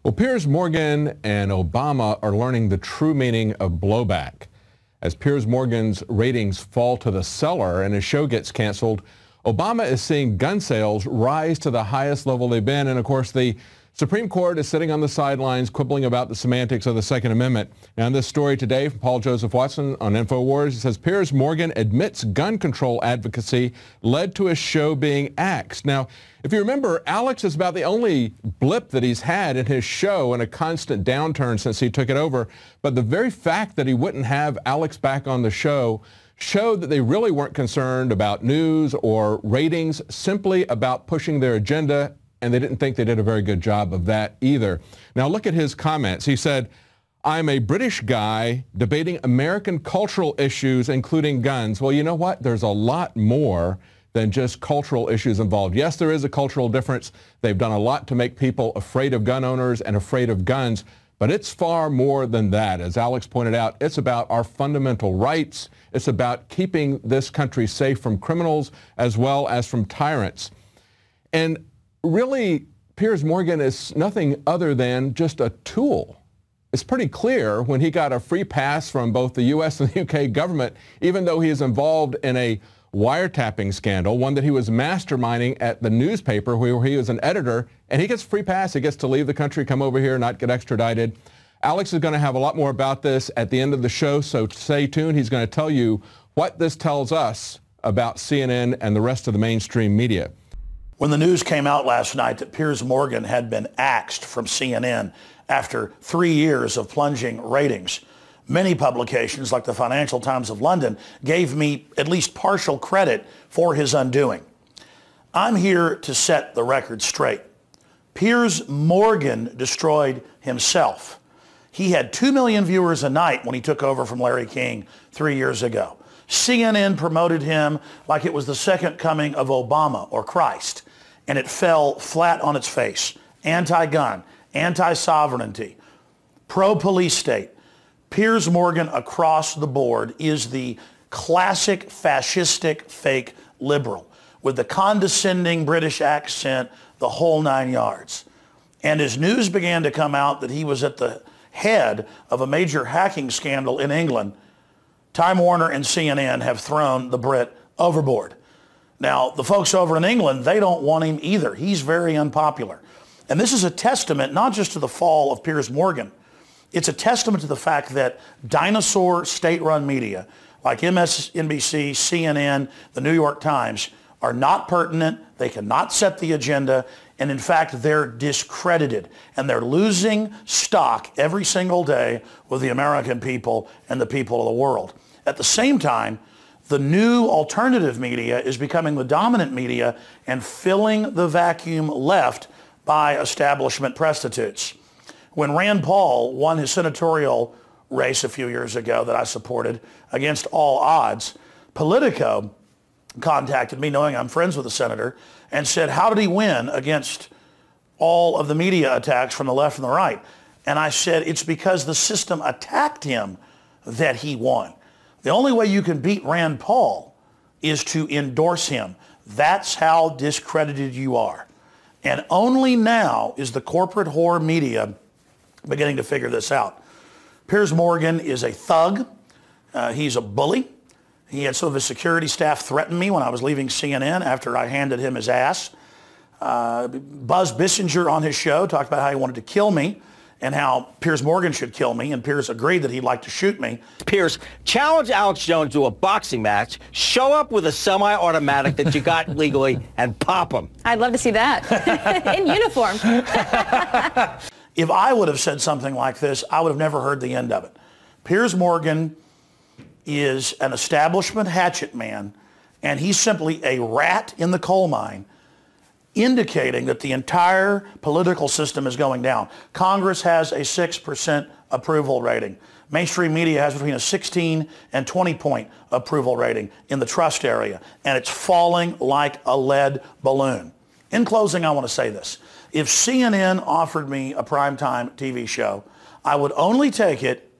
Well, Piers Morgan and Obama are learning the true meaning of blowback. As Piers Morgan's ratings fall to the cellar and his show gets canceled, Obama is seeing gun sales rise to the highest level they've been. And of course, the Supreme Court is sitting on the sidelines quibbling about the semantics of the Second Amendment. Now, in this story today from Paul Joseph Watson on InfoWars, it says Piers Morgan admits gun control advocacy led to his show being axed. Now, if you remember, Alex is about the only blip that he's had in his show and a constant downturn since he took it over. But the very fact that he wouldn't have Alex back on the show showed that they really weren't concerned about news or ratings, simply about pushing their agenda, and they didn't think they did a very good job of that either. Now look at his comments. He said, "I'm a British guy debating American cultural issues, including guns." Well, you know what? There's a lot more than just cultural issues involved. Yes, there is a cultural difference. They've done a lot to make people afraid of gun owners and afraid of guns, but it's far more than that. As Alex pointed out, it's about our fundamental rights. It's about keeping this country safe from criminals as well as from tyrants. And really, Piers Morgan is nothing other than just a tool. It's pretty clear when he got a free pass from both the U.S. and the U.K. government, even though he is involved in a wiretapping scandal, one that he was masterminding at the newspaper where he was an editor, and he gets a free pass. He gets to leave the country, come over here, not get extradited. Alex is going to have a lot more about this at the end of the show, so stay tuned. He's going to tell you what this tells us about CNN and the rest of the mainstream media. When the news came out last night that Piers Morgan had been axed from CNN after 3 years of plunging ratings, many publications like the Financial Times of London gave me at least partial credit for his undoing. I'm here to set the record straight. Piers Morgan destroyed himself. He had 2 million viewers a night when he took over from Larry King 3 years ago. CNN promoted him like it was the second coming of Obama or Christ, and it fell flat on its face. Anti-gun, anti-sovereignty, pro-police state. Piers Morgan across the board is the classic fascistic fake liberal with the condescending British accent, the whole 9 yards. And as news began to come out that he was at the head of a major hacking scandal in England, Time Warner and CNN have thrown the Brit overboard. Now, the folks over in England, they don't want him either. He's very unpopular. And this is a testament not just to the fall of Piers Morgan, it's a testament to the fact that dinosaur state-run media like MSNBC, CNN, the New York Times are not pertinent, they cannot set the agenda, and in fact, they're discredited. And they're losing stock every single day with the American people and the people of the world. At the same time, the new alternative media is becoming the dominant media and filling the vacuum left by establishment prostitutes. When Rand Paul won his senatorial race a few years ago that I supported against all odds, Politico contacted me, knowing I'm friends with the senator, and said, how did he win against all of the media attacks from the left and the right? And I said, it's because the system attacked him that he won. The only way you can beat Rand Paul is to endorse him. That's how discredited you are. And only now is the corporate whore media beginning to figure this out. Piers Morgan is a thug. He's a bully. He had some of his security staff threaten me when I was leaving CNN after I handed him his ass. Buzz Bissinger on his show talked about how he wanted to kill me and how Piers Morgan should kill me, and Piers agreed that he'd like to shoot me. Piers, challenge Alex Jones to a boxing match, show up with a semi-automatic that you got legally, and pop him. I'd love to see that. In uniform. If I would have said something like this, I would have never heard the end of it. Piers Morgan is an establishment hatchet man, and he's simply a rat in the coal mine, indicating that the entire political system is going down. Congress has a 6% approval rating. Mainstream media has between a 16 and 20 point approval rating in the trust area, and it's falling like a lead balloon. In closing, I want to say this. If CNN offered me a primetime TV show, I would only take it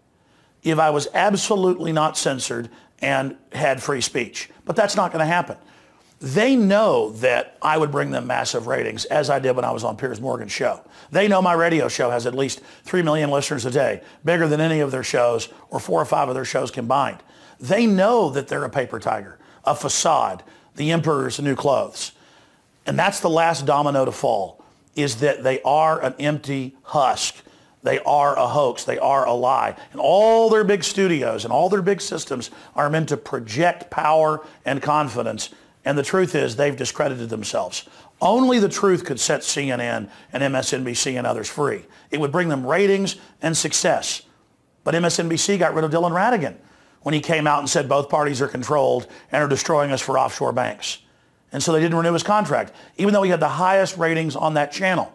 if I was absolutely not censored and had free speech. But that's not going to happen. They know that I would bring them massive ratings, as I did when I was on Piers Morgan's show. They know my radio show has at least 3 million listeners a day, bigger than any of their shows or 4 or 5 of their shows combined. They know that they're a paper tiger, a facade, the emperor's new clothes. And that's the last domino to fall, is that they are an empty husk. They are a hoax. They are a lie. And all their big studios and all their big systems are meant to project power and confidence. And the truth is they've discredited themselves. Only the truth could set CNN and MSNBC and others free. It would bring them ratings and success. But MSNBC got rid of Dylan Ratigan when he came out and said both parties are controlled and are destroying us for offshore banks. And so they didn't renew his contract, even though he had the highest ratings on that channel.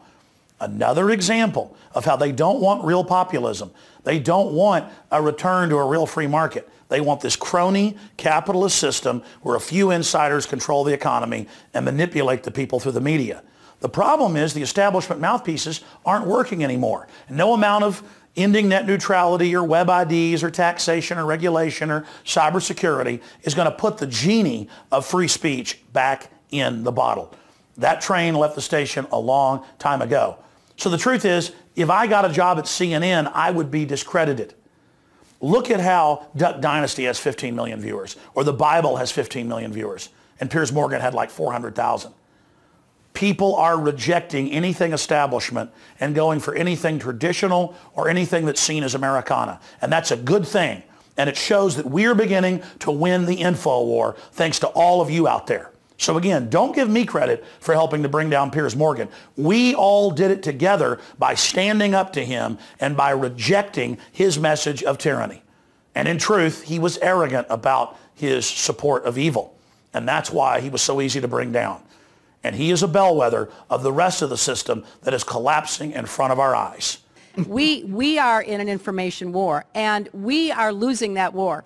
Another example of how they don't want real populism. They don't want a return to a real free market. They want this crony capitalist system where a few insiders control the economy and manipulate the people through the media. The problem is the establishment mouthpieces aren't working anymore. No amount of ending net neutrality or web IDs or taxation or regulation or cybersecurity is going to put the genie of free speech back in the bottle. That train left the station a long time ago. So the truth is, if I got a job at CNN, I would be discredited. Look at how Duck Dynasty has 15 million viewers, or The Bible has 15 million viewers, and Piers Morgan had like 400,000. People are rejecting anything establishment and going for anything traditional or anything that's seen as Americana. And that's a good thing. And it shows that we're beginning to win the info war thanks to all of you out there. So again, don't give me credit for helping to bring down Piers Morgan. We all did it together by standing up to him and by rejecting his message of tyranny. And in truth, he was arrogant about his support of evil. And that's why he was so easy to bring down. And he is a bellwether of the rest of the system that is collapsing in front of our eyes. We are in an information war, and we are losing that war.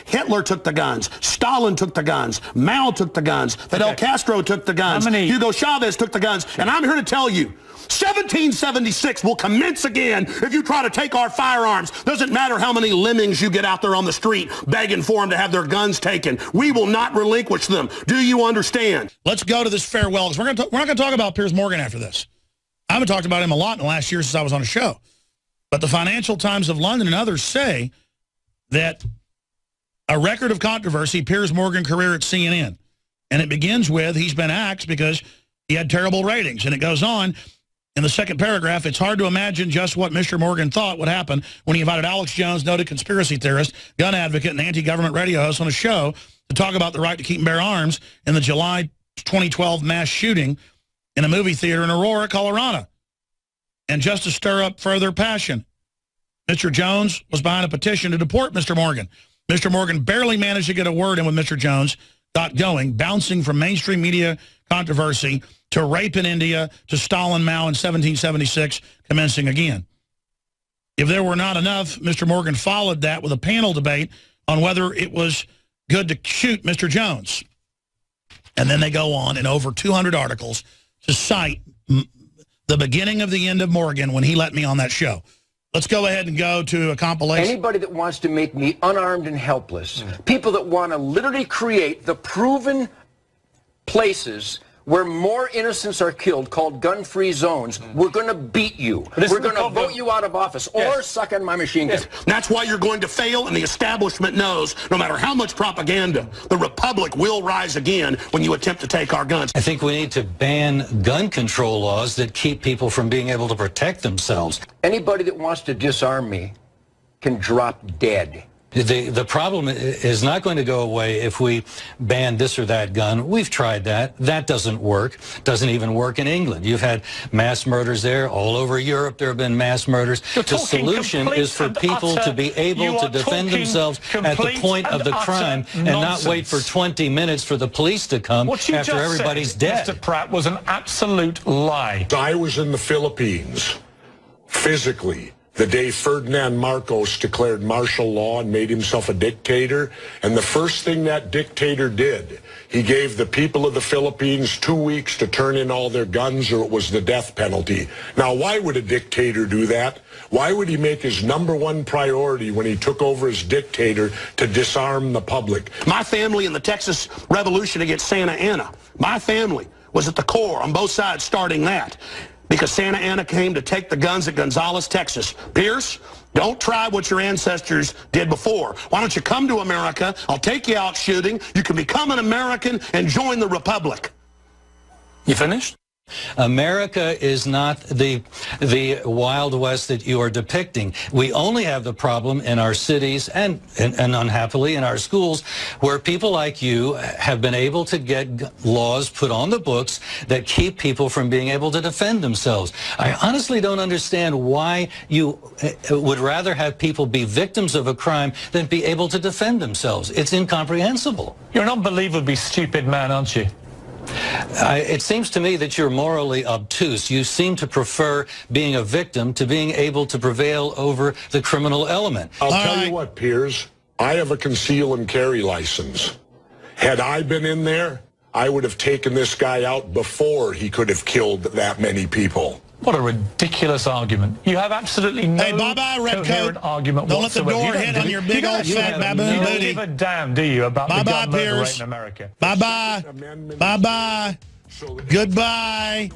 Hitler took the guns. Stalin took the guns. Mao took the guns. Fidel Castro took the guns. Hugo Chavez took the guns. And I'm here to tell you, 1776 will commence again if you try to take our firearms. Doesn't matter how many lemmings you get out there on the street begging for them to have their guns taken. We will not relinquish them. Do you understand? Let's go to this farewell, because we're not going to talk about Piers Morgan after this. I haven't talked about him a lot in the last year since I was on a show. But the Financial Times of London and others say that a record of controversy, Piers Morgan career at CNN. And it begins with he's been axed because he had terrible ratings. And it goes on in the second paragraph, it's hard to imagine just what Mr. Morgan thought would happen when he invited Alex Jones, noted conspiracy theorist, gun advocate, and anti-government radio host on a show to talk about the right to keep and bear arms in the July 2012 mass shooting in a movie theater in Aurora, Colorado. And just to stir up further passion, Mr. Jones was behind a petition to deport Mr. Morgan. Mr. Morgan barely managed to get a word in with Mr. Jones, got going, bouncing from mainstream media controversy to rape in India to Stalin, Mao in 1776, commencing again. If there were not enough, Mr. Morgan followed that with a panel debate on whether it was good to shoot Mr. Jones. And then they go on in over 200 articles to cite the beginning of the end of Morgan when he let me on that show. Let's go ahead and go to a compilation. Anybody that wants to make me unarmed and helpless, people that want to literally create the proven places where more innocents are killed, called gun-free zones, we're going to beat you. We're going to vote you out of office or suck on my machine gun. That's why you're going to fail, and the establishment knows no matter how much propaganda, the Republic will rise again when you attempt to take our guns. I think we need to ban gun control laws that keep people from being able to protect themselves. Anybody that wants to disarm me can drop dead. The problem is not going to go away if we ban this or that gun. We've tried that. That doesn't work. Doesn't even work in England. You've had mass murders there. All over Europe there have been mass murders. The solution is for people to be able to defend themselves at the point of the crime and not wait for 20 minutes for the police to come after everybody's dead. Mr. Pratt, was an absolute lie. I was in the Philippines physically the day Ferdinand Marcos declared martial law and made himself a dictator. And the first thing that dictator did, he gave the people of the Philippines 2 weeks to turn in all their guns or it was the death penalty. Now, why would a dictator do that? Why would he make his #1 priority when he took over as dictator to disarm the public? My family in the Texas Revolution against Santa Anna, my family was at the core on both sides starting that. Because Santa Anna came to take the guns at Gonzales, Texas. Pierce, don't try what your ancestors did before. Why don't you come to America? I'll take you out shooting. You can become an American and join the Republic. You finished? America is not the Wild West that you are depicting. We only have the problem in our cities and unhappily in our schools where people like you have been able to get laws put on the books that keep people from being able to defend themselves. I honestly don't understand why you would rather have people be victims of a crime than be able to defend themselves. It's incomprehensible. You're an unbelievably stupid man, aren't you? It seems to me that you're morally obtuse. You seem to prefer being a victim to being able to prevail over the criminal element. I'll tell you what, Piers, I have a conceal and carry license. Had I been in there, I would have taken this guy out before he could have killed that many people. What a ridiculous argument. You have absolutely no coherent argument Don't whatsoever. Don't let the door hit on your big old fat baboon booty. You don't give a damn, do you, about the gun murder rate in America? Bye-bye. Bye-bye. Goodbye.